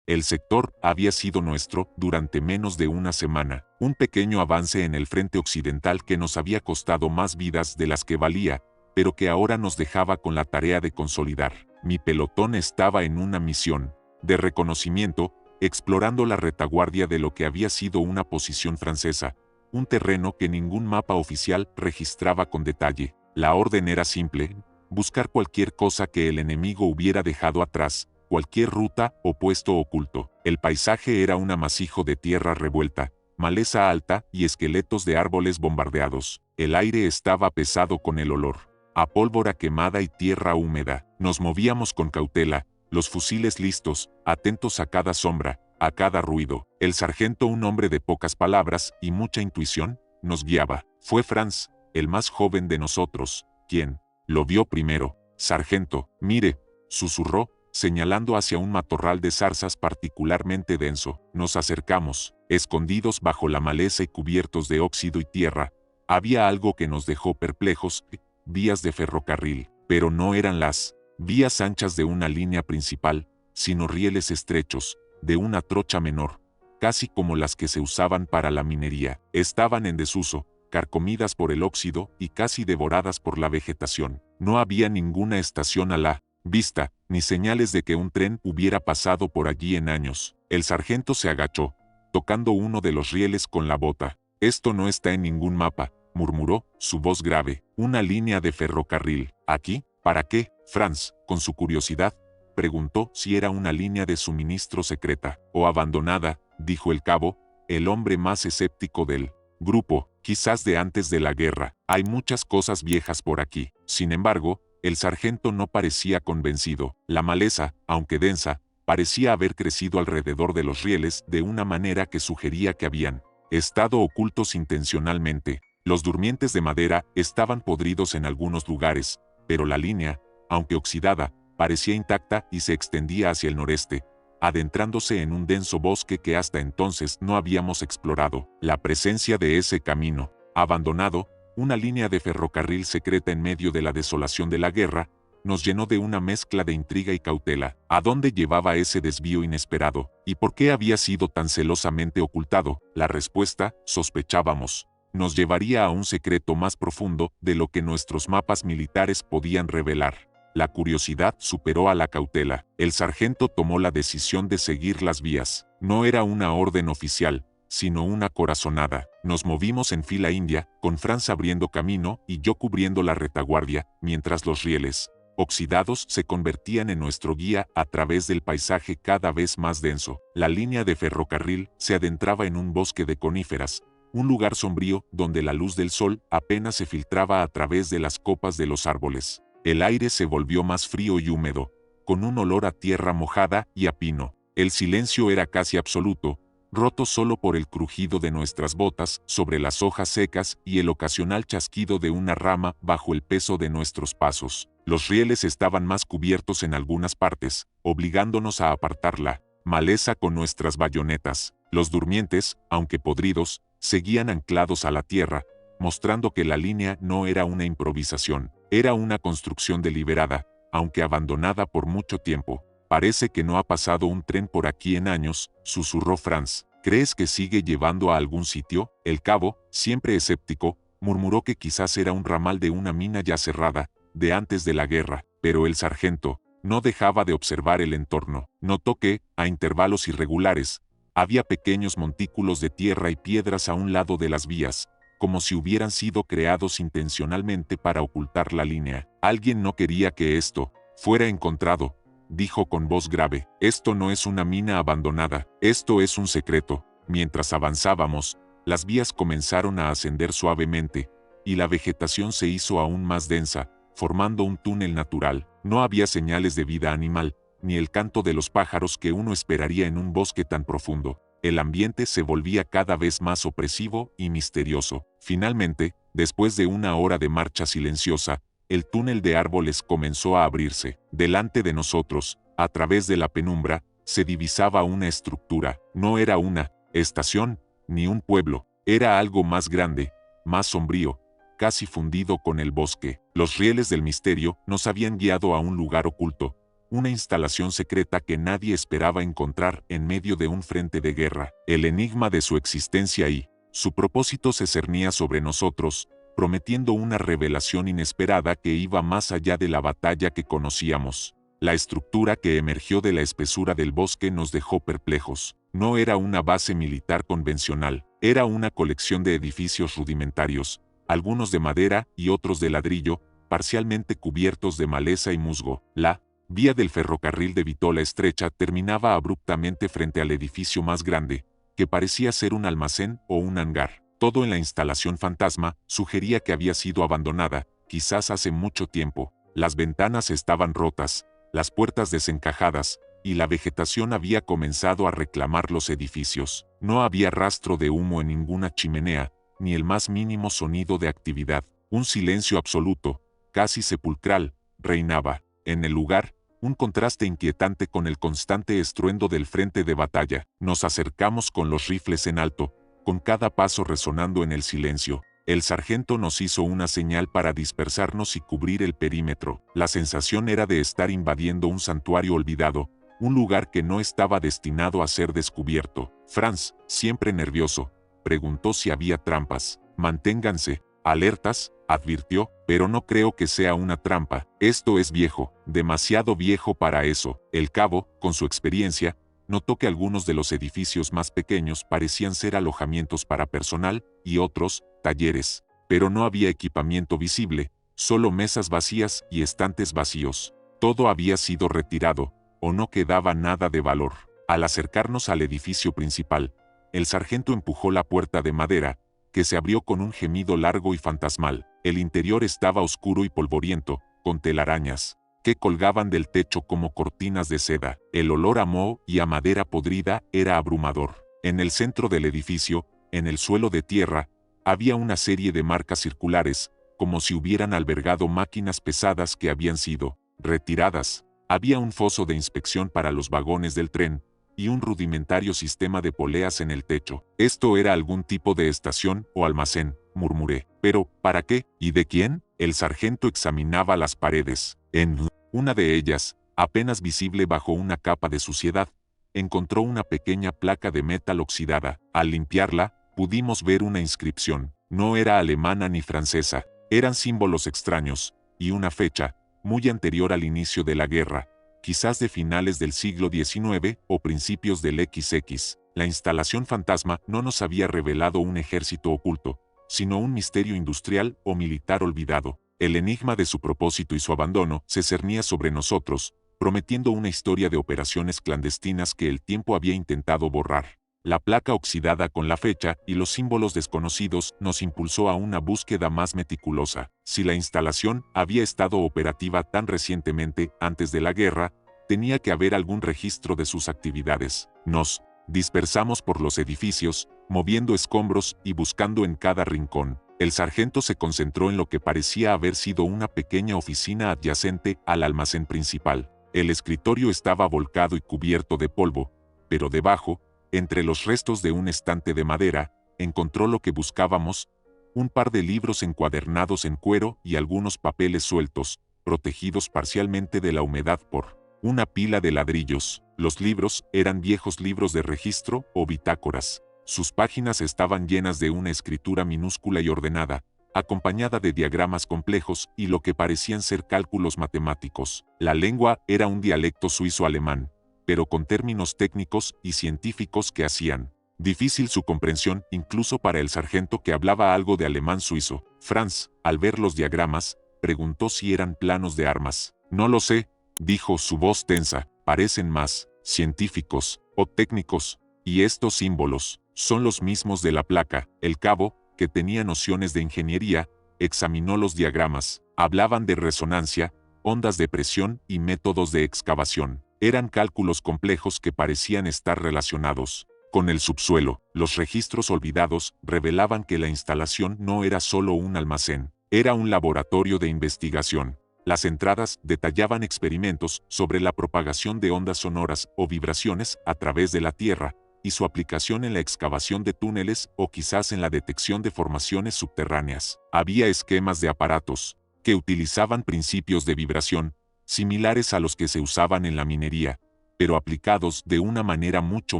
El sector había sido nuestro durante menos de una semana. Un pequeño avance en el frente occidental que nos había costado más vidas de las que valía, pero que ahora nos dejaba con la tarea de consolidar. Mi pelotón estaba en una misión de reconocimiento, explorando la retaguardia de lo que había sido una posición francesa, un terreno que ningún mapa oficial registraba con detalle. La orden era simple: buscar cualquier cosa que el enemigo hubiera dejado atrás, cualquier ruta o puesto oculto. El paisaje era un amasijo de tierra revuelta, maleza alta y esqueletos de árboles bombardeados. El aire estaba pesado con el olor a pólvora quemada y tierra húmeda. Nos movíamos con cautela, los fusiles listos, atentos a cada sombra, a cada ruido. El sargento, un hombre de pocas palabras y mucha intuición, nos guiaba. Fue Franz, el más joven de nosotros, quien lo vio primero. «Sargento, mire», susurró, señalando hacia un matorral de zarzas particularmente denso. Nos acercamos, escondidos bajo la maleza y cubiertos de óxido y tierra. Había algo que nos dejó perplejos: vías de ferrocarril, pero no eran las vías anchas de una línea principal, sino rieles estrechos, de una trocha menor, casi como las que se usaban para la minería. Estaban en desuso, carcomidas por el óxido y casi devoradas por la vegetación. No había ninguna estación a la vista, ni señales de que un tren hubiera pasado por allí en años. El sargento se agachó, tocando uno de los rieles con la bota. «Esto no está en ningún mapa», murmuró, su voz grave. «Una línea de ferrocarril. ¿Aquí? ¿Para qué?» Franz, con su curiosidad, preguntó si era una línea de suministro secreta o abandonada. Dijo el cabo, el hombre más escéptico del grupo: «Quizás de antes de la guerra. Hay muchas cosas viejas por aquí». Sin embargo, el sargento no parecía convencido. La maleza, aunque densa, parecía haber crecido alrededor de los rieles de una manera que sugería que habían estado ocultos intencionalmente. Los durmientes de madera estaban podridos en algunos lugares, pero la línea, aunque oxidada, parecía intacta y se extendía hacia el noreste, adentrándose en un denso bosque que hasta entonces no habíamos explorado. La presencia de ese camino abandonado, una línea de ferrocarril secreta en medio de la desolación de la guerra, nos llenó de una mezcla de intriga y cautela. ¿A dónde llevaba ese desvío inesperado? ¿Y por qué había sido tan celosamente ocultado? La respuesta, sospechábamos, nos llevaría a un secreto más profundo de lo que nuestros mapas militares podían revelar. La curiosidad superó a la cautela. El sargento tomó la decisión de seguir las vías. No era una orden oficial, sino una corazonada. Nos movimos en fila india, con Franz abriendo camino y yo cubriendo la retaguardia, mientras los rieles oxidados se convertían en nuestro guía a través del paisaje cada vez más denso. La línea de ferrocarril se adentraba en un bosque de coníferas, un lugar sombrío donde la luz del sol apenas se filtraba a través de las copas de los árboles. El aire se volvió más frío y húmedo, con un olor a tierra mojada y a pino. El silencio era casi absoluto, roto solo por el crujido de nuestras botas sobre las hojas secas y el ocasional chasquido de una rama bajo el peso de nuestros pasos. Los rieles estaban más cubiertos en algunas partes, obligándonos a apartar la maleza con nuestras bayonetas. Los durmientes, aunque podridos, seguían anclados a la tierra, mostrando que la línea no era una improvisación, era una construcción deliberada, aunque abandonada por mucho tiempo. «Parece que no ha pasado un tren por aquí en años», susurró Franz. «¿Crees que sigue llevando a algún sitio?» El cabo, siempre escéptico, murmuró que quizás era un ramal de una mina ya cerrada, de antes de la guerra, pero el sargento no dejaba de observar el entorno. Notó que, a intervalos irregulares, había pequeños montículos de tierra y piedras a un lado de las vías, como si hubieran sido creados intencionalmente para ocultar la línea. «Alguien no quería que esto fuera encontrado», dijo con voz grave. «Esto no es una mina abandonada, esto es un secreto». Mientras avanzábamos, las vías comenzaron a ascender suavemente, y la vegetación se hizo aún más densa, formando un túnel natural. No había señales de vida animal, ni el canto de los pájaros que uno esperaría en un bosque tan profundo. El ambiente se volvía cada vez más opresivo y misterioso. Finalmente, después de una hora de marcha silenciosa, el túnel de árboles comenzó a abrirse. Delante de nosotros, a través de la penumbra, se divisaba una estructura. No era una estación, ni un pueblo. Era algo más grande, más sombrío, casi fundido con el bosque. Los rieles del misterio nos habían guiado a un lugar oculto, una instalación secreta que nadie esperaba encontrar en medio de un frente de guerra. El enigma de su existencia y su propósito se cernía sobre nosotros, prometiendo una revelación inesperada que iba más allá de la batalla que conocíamos. La estructura que emergió de la espesura del bosque nos dejó perplejos. No era una base militar convencional, era una colección de edificios rudimentarios, algunos de madera y otros de ladrillo, parcialmente cubiertos de maleza y musgo. La vía del ferrocarril de Vitola estrecha terminaba abruptamente frente al edificio más grande, que parecía ser un almacén o un hangar. Todo en la instalación fantasma sugería que había sido abandonada, quizás hace mucho tiempo. Las ventanas estaban rotas, las puertas desencajadas, y la vegetación había comenzado a reclamar los edificios. No había rastro de humo en ninguna chimenea, ni el más mínimo sonido de actividad. Un silencio absoluto, casi sepulcral, reinaba. En el lugar, un contraste inquietante con el constante estruendo del frente de batalla. Nos acercamos con los rifles en alto, con cada paso resonando en el silencio. El sargento nos hizo una señal para dispersarnos y cubrir el perímetro. La sensación era de estar invadiendo un santuario olvidado, un lugar que no estaba destinado a ser descubierto. Franz, siempre nervioso, preguntó si había trampas. Manténganse alertas, advirtió, pero no creo que sea una trampa. Esto es viejo, demasiado viejo para eso. El cabo, con su experiencia, notó que algunos de los edificios más pequeños parecían ser alojamientos para personal, y otros, talleres. Pero no había equipamiento visible, solo mesas vacías y estantes vacíos. Todo había sido retirado, o no quedaba nada de valor. Al acercarnos al edificio principal, el sargento empujó la puerta de madera, que se abrió con un gemido largo y fantasmal. El interior estaba oscuro y polvoriento, con telarañas que colgaban del techo como cortinas de seda. El olor a moho y a madera podrida era abrumador. En el centro del edificio, en el suelo de tierra, había una serie de marcas circulares, como si hubieran albergado máquinas pesadas que habían sido retiradas. Había un foso de inspección para los vagones del tren, y un rudimentario sistema de poleas en el techo. Esto era algún tipo de estación o almacén, murmuré. Pero, ¿para qué? ¿Y de quién? El sargento examinaba las paredes. En una de ellas, apenas visible bajo una capa de suciedad, encontró una pequeña placa de metal oxidada. Al limpiarla, pudimos ver una inscripción. No era alemana ni francesa, eran símbolos extraños, y una fecha, muy anterior al inicio de la guerra, quizás de finales del siglo XIX o principios del XX. La instalación fantasma no nos había revelado un ejército oculto, sino un misterio industrial o militar olvidado. El enigma de su propósito y su abandono se cernía sobre nosotros, prometiendo una historia de operaciones clandestinas que el tiempo había intentado borrar. La placa oxidada con la fecha y los símbolos desconocidos nos impulsó a una búsqueda más meticulosa. Si la instalación había estado operativa tan recientemente antes de la guerra, tenía que haber algún registro de sus actividades. Nos dispersamos por los edificios, moviendo escombros y buscando en cada rincón. El sargento se concentró en lo que parecía haber sido una pequeña oficina adyacente al almacén principal. El escritorio estaba volcado y cubierto de polvo, pero debajo, entre los restos de un estante de madera, encontró lo que buscábamos: un par de libros encuadernados en cuero y algunos papeles sueltos, protegidos parcialmente de la humedad por una pila de ladrillos. Los libros eran viejos libros de registro o bitácoras. Sus páginas estaban llenas de una escritura minúscula y ordenada, acompañada de diagramas complejos y lo que parecían ser cálculos matemáticos. La lengua era un dialecto suizo-alemán, pero con términos técnicos y científicos que hacían difícil su comprensión incluso para el sargento que hablaba algo de alemán suizo. Franz, al ver los diagramas, preguntó si eran planos de armas. No lo sé, dijo su voz tensa, parecen más científicos o técnicos, y estos símbolos son los mismos de la placa. El cabo, que tenía nociones de ingeniería, examinó los diagramas. Hablaban de resonancia, ondas de presión y métodos de excavación. Eran cálculos complejos que parecían estar relacionados con el subsuelo. Los registros olvidados revelaban que la instalación no era solo un almacén, era un laboratorio de investigación. Las entradas detallaban experimentos sobre la propagación de ondas sonoras o vibraciones a través de la Tierra, y su aplicación en la excavación de túneles o quizás en la detección de formaciones subterráneas. Había esquemas de aparatos que utilizaban principios de vibración, similares a los que se usaban en la minería, pero aplicados de una manera mucho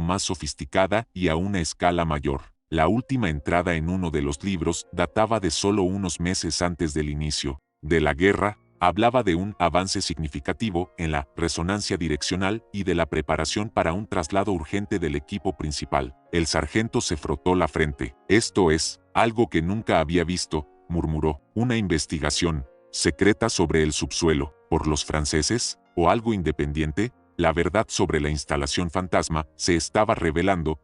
más sofisticada y a una escala mayor. La última entrada en uno de los libros databa de solo unos meses antes del inicio de la guerra. Hablaba de un avance significativo en la resonancia direccional y de la preparación para un traslado urgente del equipo principal. El sargento se frotó la frente. Esto es algo que nunca había visto, murmuró. ¿Una investigación secreta sobre el subsuelo por los franceses? ¿O algo independiente? La verdad sobre la instalación fantasma se estaba revelando.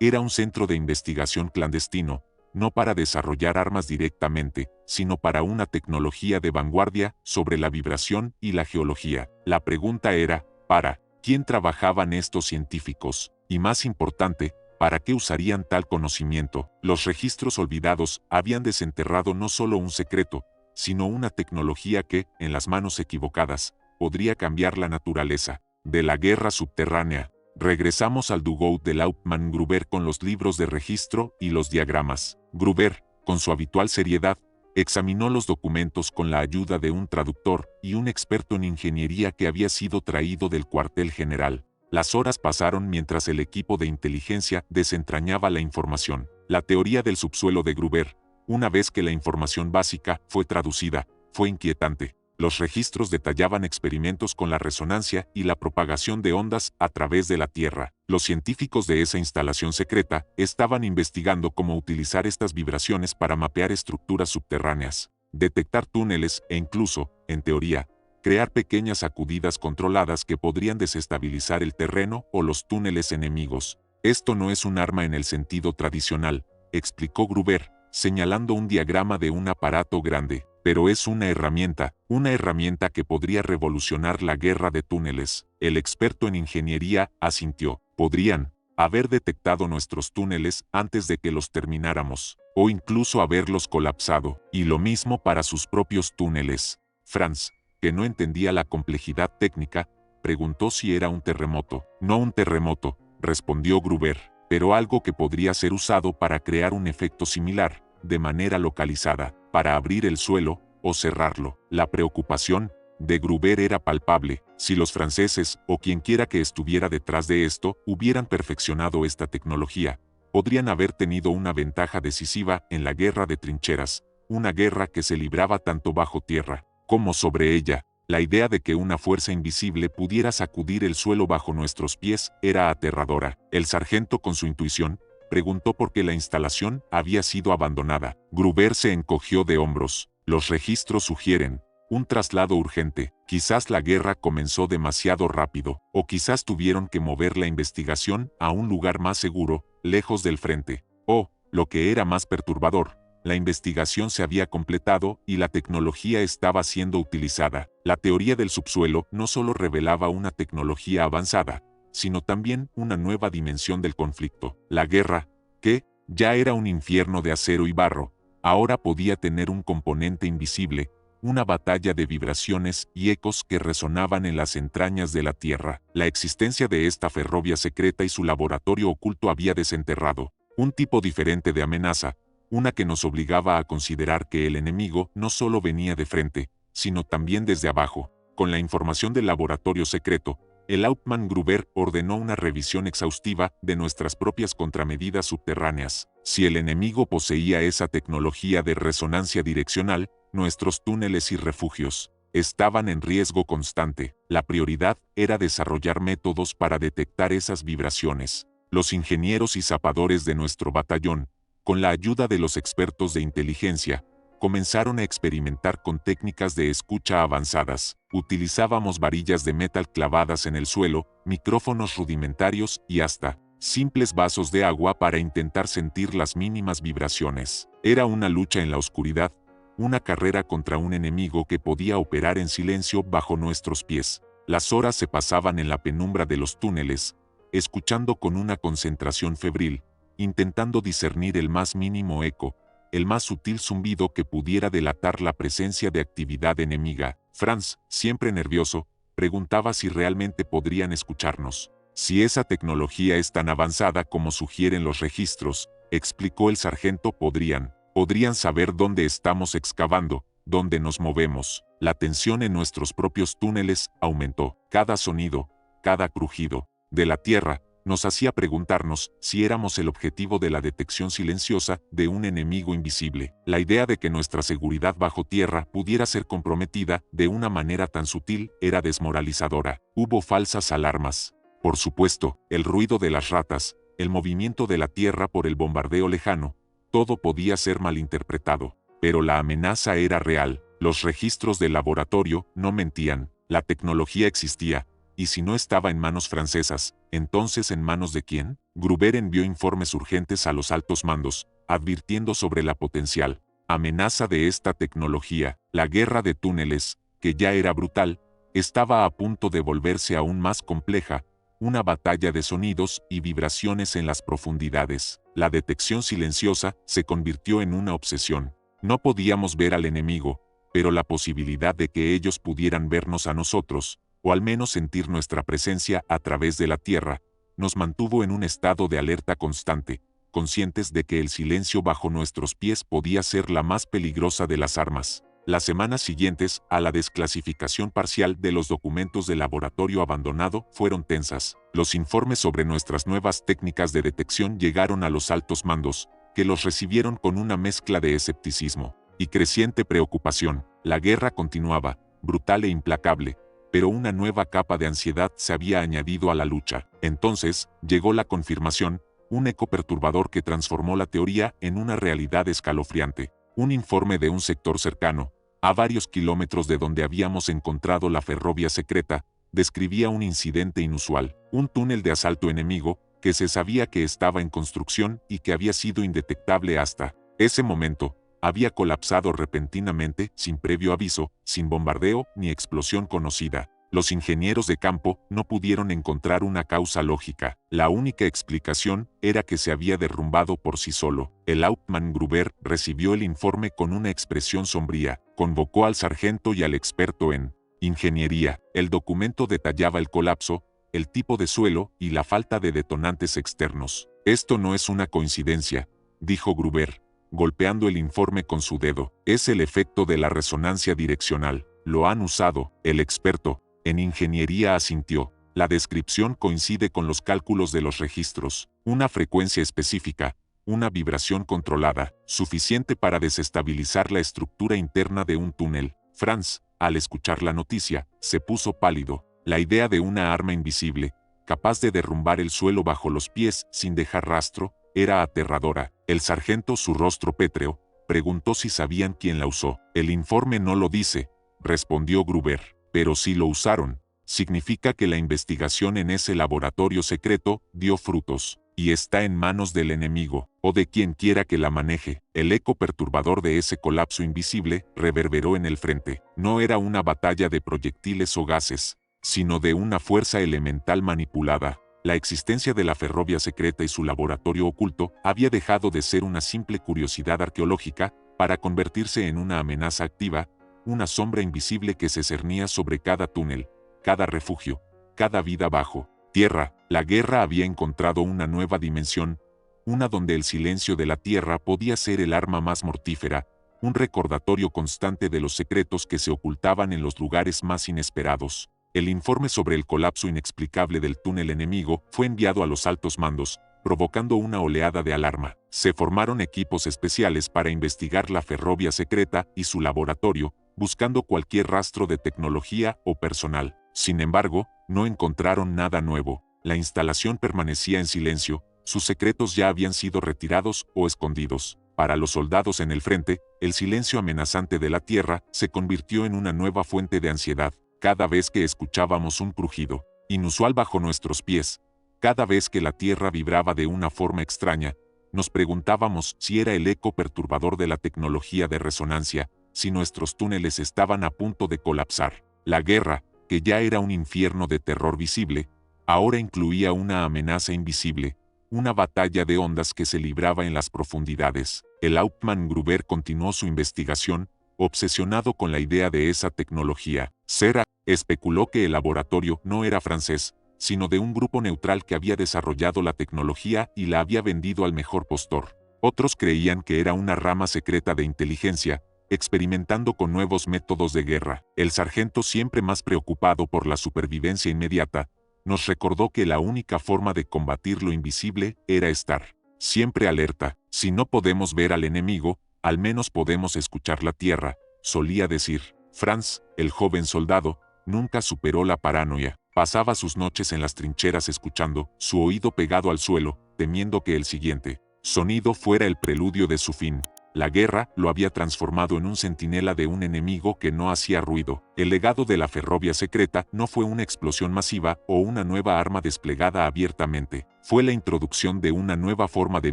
Era un centro de investigación clandestino, no para desarrollar armas directamente, sino para una tecnología de vanguardia sobre la vibración y la geología. La pregunta era, ¿para quién trabajaban estos científicos? Y más importante, ¿para qué usarían tal conocimiento? Los registros olvidados habían desenterrado no solo un secreto, sino una tecnología que, en las manos equivocadas, podría cambiar la naturaleza de la guerra subterránea. Regresamos al dugout de Hauptmann Gruber con los libros de registro y los diagramas. Gruber, con su habitual seriedad, examinó los documentos con la ayuda de un traductor y un experto en ingeniería que había sido traído del cuartel general. Las horas pasaron mientras el equipo de inteligencia desentrañaba la información. La teoría del subsuelo de Gruber, una vez que la información básica fue traducida, fue inquietante. Los registros detallaban experimentos con la resonancia y la propagación de ondas a través de la Tierra. Los científicos de esa instalación secreta estaban investigando cómo utilizar estas vibraciones para mapear estructuras subterráneas, detectar túneles e incluso, en teoría, crear pequeñas sacudidas controladas que podrían desestabilizar el terreno o los túneles enemigos. Esto no es un arma en el sentido tradicional, explicó Gruber, señalando un diagrama de un aparato grande. Pero es una herramienta que podría revolucionar la guerra de túneles. El experto en ingeniería asintió. Podrían haber detectado nuestros túneles antes de que los termináramos, o incluso haberlos colapsado, y lo mismo para sus propios túneles. Franz, que no entendía la complejidad técnica, preguntó si era un terremoto. No un terremoto, respondió Gruber, pero algo que podría ser usado para crear un efecto similar, de manera localizada, para abrir el suelo o cerrarlo. La preocupación de Gruber era palpable. Si los franceses, o quienquiera que estuviera detrás de esto, hubieran perfeccionado esta tecnología, podrían haber tenido una ventaja decisiva en la guerra de trincheras, una guerra que se libraba tanto bajo tierra como sobre ella. La idea de que una fuerza invisible pudiera sacudir el suelo bajo nuestros pies era aterradora. El sargento, con su intuición, preguntó por qué la instalación había sido abandonada. Gruber se encogió de hombros. Los registros sugieren un traslado urgente. Quizás la guerra comenzó demasiado rápido, o quizás tuvieron que mover la investigación a un lugar más seguro, lejos del frente. O, lo que era más perturbador, la investigación se había completado y la tecnología estaba siendo utilizada. La teoría del subsuelo no solo revelaba una tecnología avanzada, sino también una nueva dimensión del conflicto. La guerra, que ya era un infierno de acero y barro, ahora podía tener un componente invisible, una batalla de vibraciones y ecos que resonaban en las entrañas de la Tierra. La existencia de esta ferrovia secreta y su laboratorio oculto había desenterrado un tipo diferente de amenaza, una que nos obligaba a considerar que el enemigo no solo venía de frente, sino también desde abajo. Con la información del laboratorio secreto, el Hauptmann Gruber ordenó una revisión exhaustiva de nuestras propias contramedidas subterráneas. Si el enemigo poseía esa tecnología de resonancia direccional, nuestros túneles y refugios estaban en riesgo constante. La prioridad era desarrollar métodos para detectar esas vibraciones. Los ingenieros y zapadores de nuestro batallón, con la ayuda de los expertos de inteligencia, comenzaron a experimentar con técnicas de escucha avanzadas. Utilizábamos varillas de metal clavadas en el suelo, micrófonos rudimentarios y hasta simples vasos de agua para intentar sentir las mínimas vibraciones. Era una lucha en la oscuridad, una carrera contra un enemigo que podía operar en silencio bajo nuestros pies. Las horas se pasaban en la penumbra de los túneles, escuchando con una concentración febril, intentando discernir el más mínimo eco, el más sutil zumbido que pudiera delatar la presencia de actividad enemiga. Franz, siempre nervioso, preguntaba si realmente podrían escucharnos. Si esa tecnología es tan avanzada como sugieren los registros, explicó el sargento, podrían saber dónde estamos excavando, dónde nos movemos. La tensión en nuestros propios túneles aumentó. Cada sonido, cada crujido de la tierra nos hacía preguntarnos si éramos el objetivo de la detección silenciosa de un enemigo invisible. La idea de que nuestra seguridad bajo tierra pudiera ser comprometida de una manera tan sutil era desmoralizadora. Hubo falsas alarmas. Por supuesto, el ruido de las ratas, el movimiento de la tierra por el bombardeo lejano, todo podía ser malinterpretado. Pero la amenaza era real. Los registros del laboratorio no mentían. La tecnología existía. Y si no estaba en manos francesas, entonces ¿en manos de quién? Gruber envió informes urgentes a los altos mandos, advirtiendo sobre la potencial amenaza de esta tecnología. La guerra de túneles, que ya era brutal, estaba a punto de volverse aún más compleja, una batalla de sonidos y vibraciones en las profundidades. La detección silenciosa se convirtió en una obsesión. No podíamos ver al enemigo, pero la posibilidad de que ellos pudieran vernos a nosotros, o al menos sentir nuestra presencia a través de la tierra, nos mantuvo en un estado de alerta constante, conscientes de que el silencio bajo nuestros pies podía ser la más peligrosa de las armas. Las semanas siguientes a la desclasificación parcial de los documentos del laboratorio abandonado fueron tensas. Los informes sobre nuestras nuevas técnicas de detección llegaron a los altos mandos, que los recibieron con una mezcla de escepticismo y creciente preocupación. La guerra continuaba, brutal e implacable, pero una nueva capa de ansiedad se había añadido a la lucha. Entonces, llegó la confirmación, un eco perturbador que transformó la teoría en una realidad escalofriante. Un informe de un sector cercano, a varios kilómetros de donde habíamos encontrado la ferrovia secreta, describía un incidente inusual, un túnel de asalto enemigo, que se sabía que estaba en construcción y que había sido indetectable hasta ese momento. Había colapsado repentinamente, sin previo aviso, sin bombardeo ni explosión conocida. Los ingenieros de campo no pudieron encontrar una causa lógica. La única explicación era que se había derrumbado por sí solo. El Hauptmann Gruber recibió el informe con una expresión sombría. Convocó al sargento y al experto en ingeniería. El documento detallaba el colapso, el tipo de suelo y la falta de detonantes externos. Esto no es una coincidencia, dijo Gruber, golpeando el informe con su dedo. Es el efecto de la resonancia direccional. Lo han usado. El experto en ingeniería asintió. La descripción coincide con los cálculos de los registros. Una frecuencia específica, una vibración controlada, suficiente para desestabilizar la estructura interna de un túnel. Franz, al escuchar la noticia, se puso pálido. La idea de una arma invisible, capaz de derrumbar el suelo bajo los pies sin dejar rastro, era aterradora. El sargento, su rostro pétreo, preguntó si sabían quién la usó. El informe no lo dice, respondió Gruber, pero si lo usaron, significa que la investigación en ese laboratorio secreto dio frutos, y está en manos del enemigo, o de quien quiera que la maneje. El eco perturbador de ese colapso invisible reverberó en el frente. No era una batalla de proyectiles o gases, sino de una fuerza elemental manipulada. La existencia de la ferrovia secreta y su laboratorio oculto había dejado de ser una simple curiosidad arqueológica para convertirse en una amenaza activa, una sombra invisible que se cernía sobre cada túnel, cada refugio, cada vida bajo tierra. La guerra había encontrado una nueva dimensión, una donde el silencio de la tierra podía ser el arma más mortífera, un recordatorio constante de los secretos que se ocultaban en los lugares más inesperados. El informe sobre el colapso inexplicable del túnel enemigo fue enviado a los altos mandos, provocando una oleada de alarma. Se formaron equipos especiales para investigar la ferrovia secreta y su laboratorio, buscando cualquier rastro de tecnología o personal. Sin embargo, no encontraron nada nuevo. La instalación permanecía en silencio, sus secretos ya habían sido retirados o escondidos. Para los soldados en el frente, el silencio amenazante de la tierra se convirtió en una nueva fuente de ansiedad. Cada vez que escuchábamos un crujido inusual bajo nuestros pies, cada vez que la tierra vibraba de una forma extraña, nos preguntábamos si era el eco perturbador de la tecnología de resonancia, si nuestros túneles estaban a punto de colapsar. La guerra, que ya era un infierno de terror visible, ahora incluía una amenaza invisible, una batalla de ondas que se libraba en las profundidades. El Hauptmann Gruber continuó su investigación, obsesionado con la idea de esa tecnología. Serra especuló que el laboratorio no era francés, sino de un grupo neutral que había desarrollado la tecnología y la había vendido al mejor postor. Otros creían que era una rama secreta de inteligencia, experimentando con nuevos métodos de guerra. El sargento, siempre más preocupado por la supervivencia inmediata, nos recordó que la única forma de combatir lo invisible era estar siempre alerta. Si no podemos ver al enemigo, al menos podemos escuchar la tierra, solía decir. Franz, el joven soldado, nunca superó la paranoia. Pasaba sus noches en las trincheras escuchando, su oído pegado al suelo, temiendo que el siguiente sonido fuera el preludio de su fin. La guerra lo había transformado en un centinela de un enemigo que no hacía ruido. El legado de la ferrovia secreta no fue una explosión masiva o una nueva arma desplegada abiertamente. Fue la introducción de una nueva forma de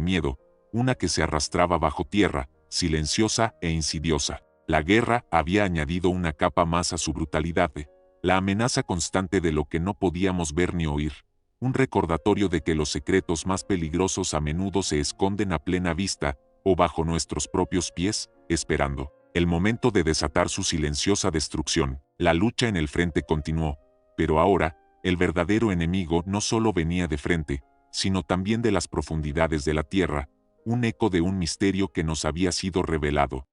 miedo, una que se arrastraba bajo tierra, silenciosa e insidiosa. La guerra había añadido una capa más a su brutalidad, la amenaza constante de lo que no podíamos ver ni oír. Un recordatorio de que los secretos más peligrosos a menudo se esconden a plena vista, o bajo nuestros propios pies, esperando el momento de desatar su silenciosa destrucción. La lucha en el frente continuó, pero ahora, el verdadero enemigo no solo venía de frente, sino también de las profundidades de la tierra, un eco de un misterio que nos había sido revelado.